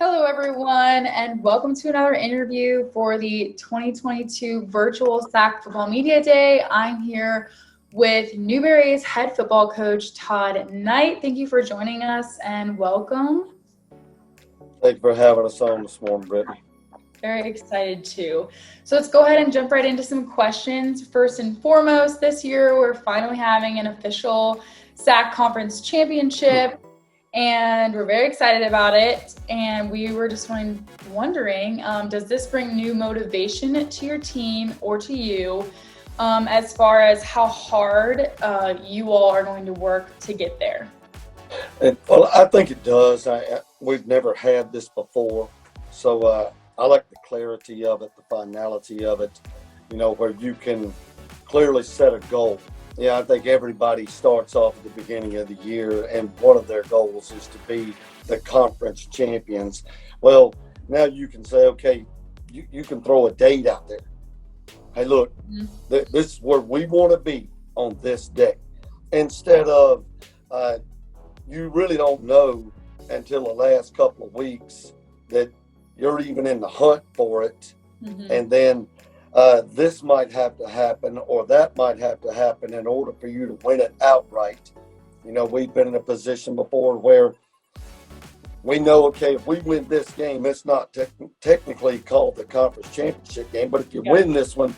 Hello, everyone, and welcome to another interview for the 2022 Virtual SAC Football Media Day. I'm here with Newberry's head football coach, Todd Knight. Thank you for joining us and welcome. Thank you for having us on this morning, Brittany. Very excited too. So let's go ahead and jump right into some questions. First and foremost, this year we're finally having an official SAC Conference Championship. And we're very excited about it. And we were just wondering, does this bring new motivation to your team or to you as far as how hard you all are going to work to get there? Well, I think it does. We've never had this before. So I like the clarity of it, the finality of it, where you can clearly set a goal. Yeah, I think everybody starts off at the beginning of the year, and one of their goals is to be the conference champions. Well, now you can say, okay, you can throw a date out there. Hey, look, this is where we want to be on this day. Instead of you really don't know until the last couple of weeks that you're even in the hunt for it, and then this might have to happen or that might have to happen in order for you to win it outright. We've been in a position before where we know, okay, if we win this game, it's not technically called the conference championship game, but if you win this one,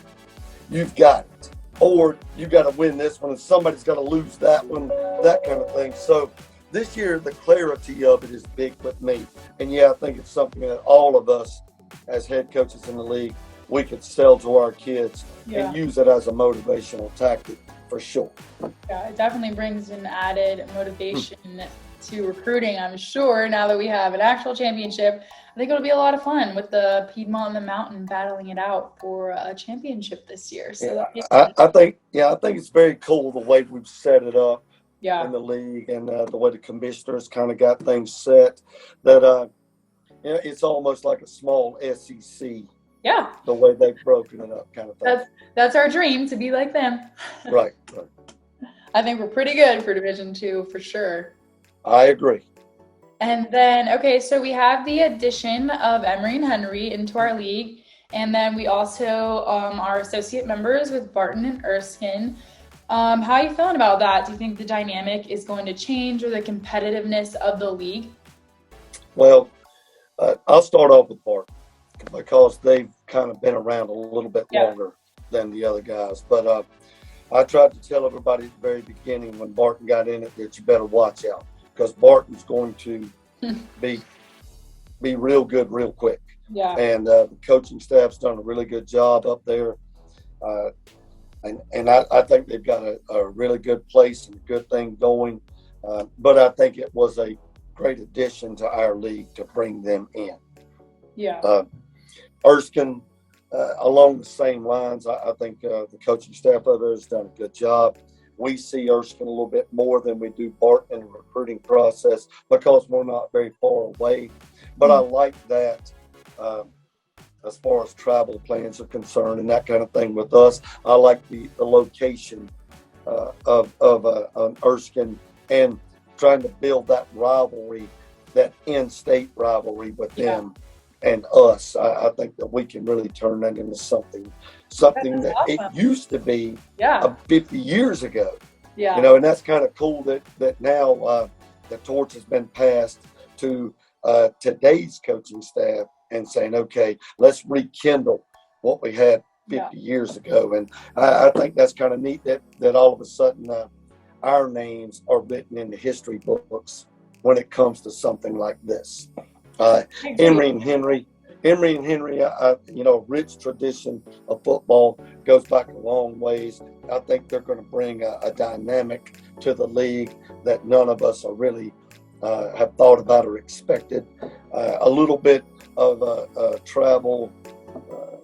you've got it. Or you got to win this one and somebody's got to lose that one, that kind of thing. So this year, the clarity of it is big with me. And yeah, I think it's something that all of us as head coaches in the league, we could sell to our kids and use it as a motivational tactic for sure. Yeah, it definitely brings an added motivation to recruiting, I'm sure. Now that we have an actual championship, I think it'll be a lot of fun with the Piedmont and the Mountain battling it out for a championship this year. So I think it's very cool the way we've set it up in the league and the way the commissioners kind of got things set. That it's almost like a small SEC. Yeah. The way they've broken it up kind of thing. That's our dream, to be like them. Right. I think we're pretty good for Division II for sure. I agree. And then, okay, so we have the addition of Emory and Henry into our league. And then we also are associate members with Barton and Erskine. How are you feeling about that? Do you think the dynamic is going to change or the competitiveness of the league? Well, I'll start off with Barton, because they've kind of been around a little bit longer than the other guys. But I tried to tell everybody at the very beginning when Barton got in it that you better watch out, because Barton's going to be real good real quick. Yeah. And the coaching staff's done a really good job up there. And I think they've got a really good place and a good thing going. But I think it was a great addition to our league to bring them in. Yeah. Erskine, along the same lines, I think the coaching staff of there has done a good job. We see Erskine a little bit more than we do Barton in the recruiting process because we're not very far away. But I like that as far as travel plans are concerned and that kind of thing with us. I like the location of Erskine and trying to build that rivalry, that in-state rivalry with them and us. I think that we can really turn that into something that awesome. It used to be 50 years ago. Yeah. And that's kind of cool that now the torch has been passed to today's coaching staff and saying, okay, let's rekindle what we had 50 years ago. And I think that's kind of neat that all of a sudden our names are written in the history books when it comes to something like this. Emory and Henry, a rich tradition of football, goes back a long ways. I think they're going to bring a dynamic to the league that none of us are really have thought about or expected. A little bit of a travel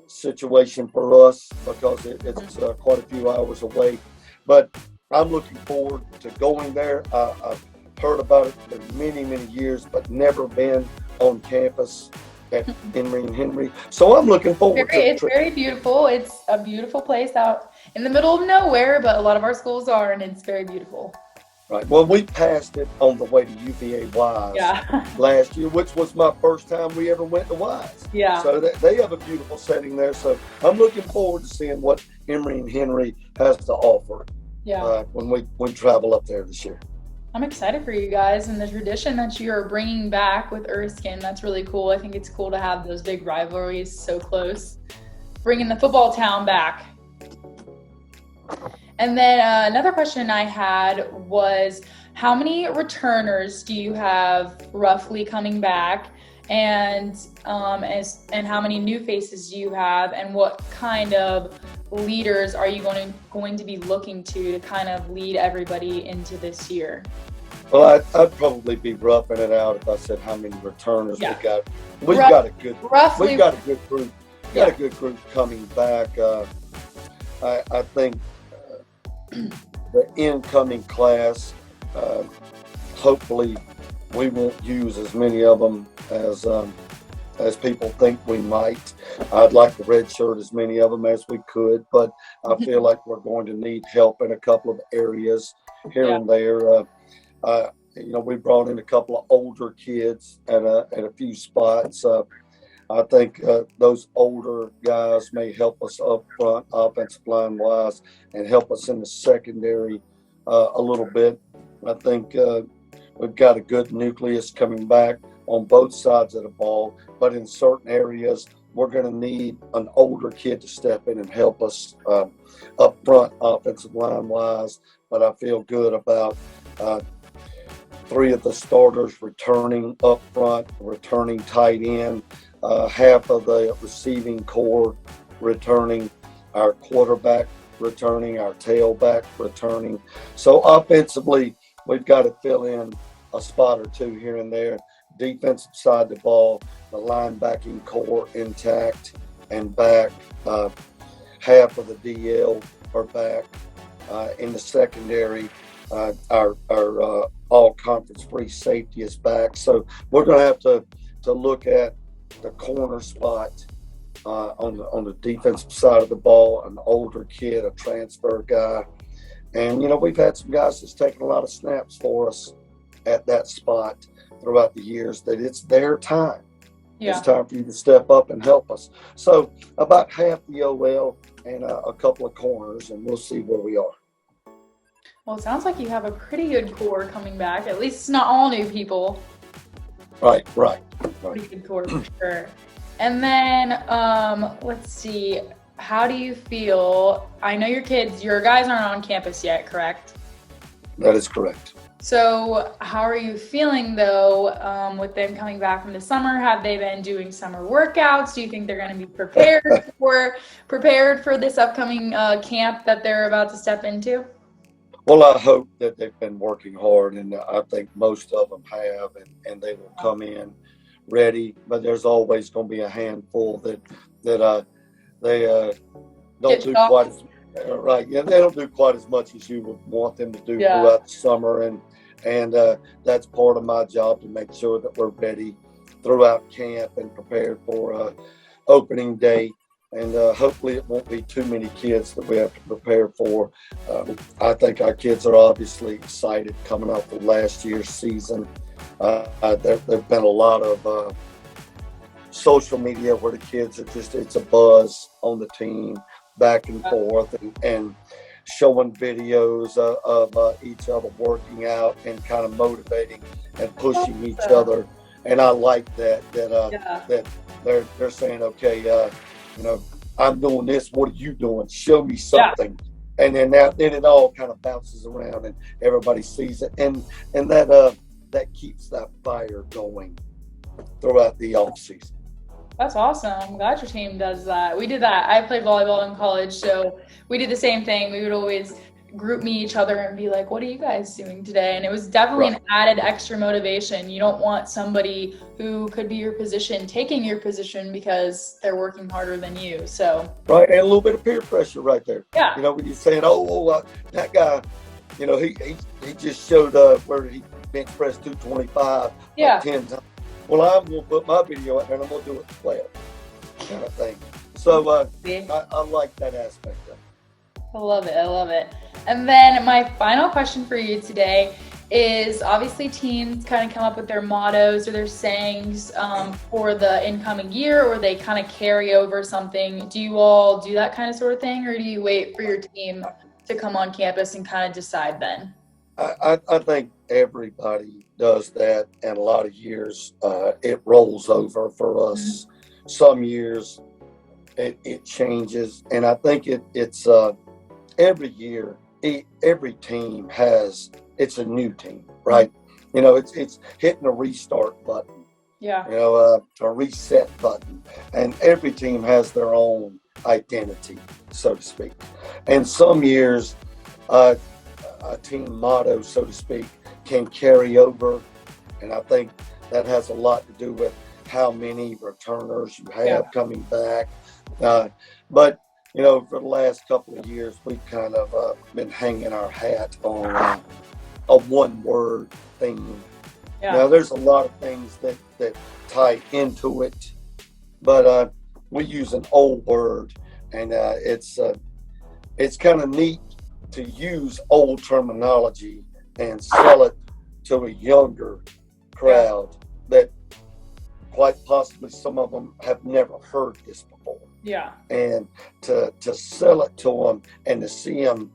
situation for us because it's quite a few hours away. But I'm looking forward to going there. I've heard about it for many, many years, but never been on campus at Emory and Henry. So I'm looking forward to it. It's very beautiful. It's a beautiful place out in the middle of nowhere, but a lot of our schools are, and it's very beautiful. Right. Well, we passed it on the way to UVA Wise Yeah. last year, which was my first time we ever went to Wise. Yeah. So they have a beautiful setting there. So I'm looking forward to seeing what Emory and Henry has to offer when we travel up there this year. I'm excited for you guys and the tradition that you're bringing back with Erskine. That's really cool. I think it's cool to have those big rivalries so close, bringing the football town back. And then another question I had was, how many returners do you have roughly coming back, and how many new faces do you have, and what kind of leaders are you going to be looking to kind of lead everybody into this year? Well, I'd probably be roughing it out if I said how many returners we got. We've got a good group. A good group coming back. I think the incoming class, hopefully we won't use as many of them as people think we might. I'd like to redshirt as many of them as we could, but I feel like we're going to need help in a couple of areas here and there. We brought in a couple of older kids at a few spots. I think those older guys may help us up front, offensive line wise, and help us in the secondary a little bit. I think we've got a good nucleus coming back on both sides of the ball, but in certain areas, we're going to need an older kid to step in and help us up front, offensive line wise. But I feel good about 3 of the starters returning up front, returning tight end. Half of the receiving core returning, our quarterback returning, our tailback returning. So offensively, we've got to fill in a spot or two here and there. Defensive side of the ball, the linebacking core intact and back. Half of the DL are back. In the secondary, our all-conference free safety is back. So we're going to have to look at the corner spot on the defensive side of the ball, an older kid, a transfer guy. And, we've had some guys that's taken a lot of snaps for us at that spot throughout the years, that it's their time. Yeah. It's time for you to step up and help us. So about half the OL and a couple of corners, and we'll see where we are. Well, it sounds like you have a pretty good core coming back. At least it's not all new people. Right. Pretty good core for sure. And then let's see. How do you feel? I know your guys aren't on campus yet, correct? That is correct. So how are you feeling though with them coming back from the summer? Have they been doing summer workouts? Do you think they're going to be prepared for this upcoming camp that they're about to step into? Well, I hope that they've been working hard, and I think most of them have, and they will come in ready. But there's always going to be a handful that they don't do quite as right. Yeah, they don't do quite as much as you would want them to do throughout the summer, and that's part of my job, to make sure that we're ready throughout camp and prepared for opening day. And hopefully it won't be too many kids that we have to prepare for. I think our kids are obviously excited coming off of last year's season. There've been a lot of social media where the kids are it's a buzz on the team, back and forth, and showing videos of each other working out and kind of motivating and pushing each other. And I like that they're saying, okay, I'm doing this. What are you doing? Show me something. Yeah. And then it all kind of bounces around and everybody sees it. And that keeps that fire going throughout the off season. That's awesome. I'm glad your team does that. We did that. I played volleyball in college, so we did the same thing. We would always group meet each other and be like, what are you guys doing today? And it was definitely an added extra motivation. You don't want somebody who could be your position taking your position because they're working harder than you. So right, and a little bit of peer pressure right there. Yeah. When you're saying, that guy, he just showed up where he bench pressed 225 like 10 times. Well, I'm going to put my video out there and I'm going to do it 12 kind of thing. So I like that aspect of it. I love it. And then my final question for you today is obviously teams kind of come up with their mottos or their sayings for the incoming year, or they kind of carry over something. Do you all do that kind of sort of thing, or do you wait for your team to come on campus and kind of decide then? I think everybody does that, and a lot of years it rolls over for us. Some years it changes, and I think it's every year. Every team it's a new team, right? It's hitting a restart button, Yeah. A reset button, and every team has their own identity, so to speak. And some years, a team motto, so to speak, can carry over, and I think that has a lot to do with how many returners you have coming back. But for the last couple of years, we've kind of been hanging our hat on a one-word theme. Yeah. Now, there's a lot of things that tie into it, but we use an old word, and it's kind of neat to use old terminology and sell it to a younger crowd that quite possibly some of them have never heard this before. Yeah. And to sell it to them and to see them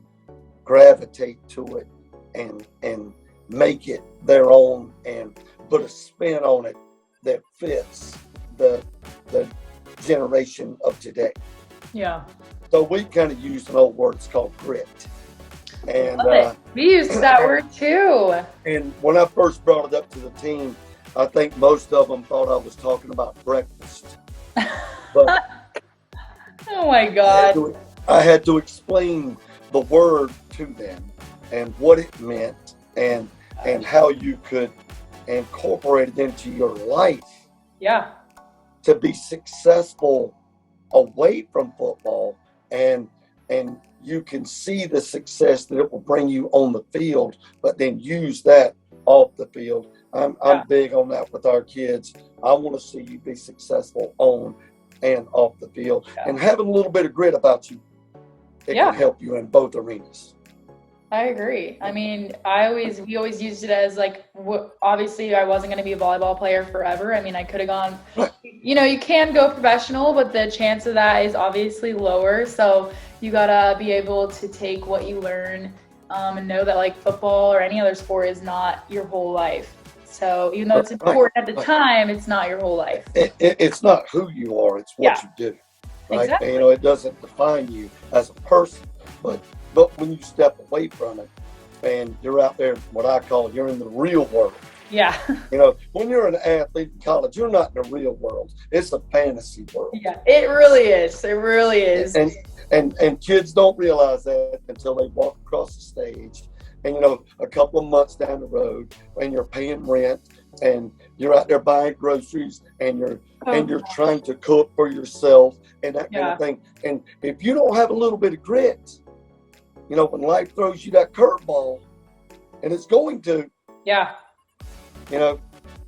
gravitate to it and make it their own and put a spin on it that fits the generation of today. Yeah. So we kind of used an old word. It's called grit. And we used that word too. And when I first brought it up to the team, I think most of them thought I was talking about breakfast. But oh my God. I had to explain the word to them and what it meant and how you could incorporate it into your life. Yeah. To be successful away from football, and you can see the success that it will bring you on the field, but then use that off the field. I'm big on that with our kids. I want to see you be successful on and off the field, and having a little bit of grit about you. It can help you in both arenas. I agree. I mean, we always used it as like, obviously I wasn't going to be a volleyball player forever. I mean, I could have gone, you can go professional, but the chance of that is obviously lower. So you got to be able to take what you learn and know that like football or any other sport is not your whole life. So even though it's important at the time, it's not your whole life. It's not who you are, it's what you do. Right? Exactly. And, it doesn't define you as a person, but when you step away from it and you're out there, what I call, you're in the real world. Yeah. When you're an athlete in college, you're not in the real world. It's a fantasy world. Yeah, it really is. It really is. And kids don't realize that until they walk across the stage. And, a couple of months down the road, and you're paying rent, and you're out there buying groceries, and you're trying to cook for yourself, and that kind of thing. And if you don't have a little bit of grit, when life throws you that curveball, and it's going to,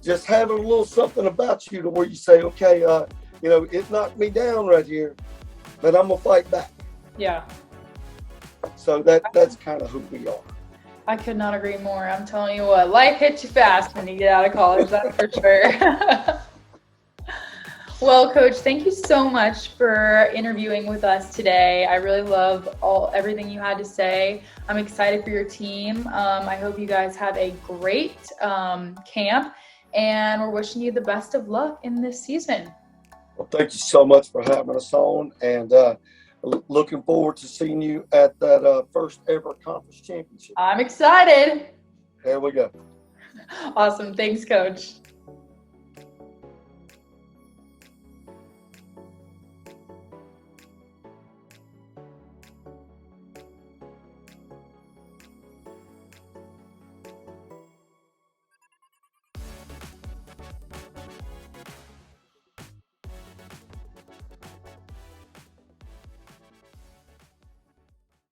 just having a little something about you to where you say, okay, it knocked me down right here, but I'm gonna fight back. Yeah. So that's kind of who we are. I could not agree more. I'm telling you what, life hits you fast when you get out of college, that's for sure. Well, Coach, thank you so much for interviewing with us today. I really love everything you had to say. I'm excited for your team. I hope you guys have a great camp, and we're wishing you the best of luck in this season. Well, thank you so much for having us on, and looking forward to seeing you at that first ever conference championship. I'm excited. There we go. Awesome. Thanks, Coach.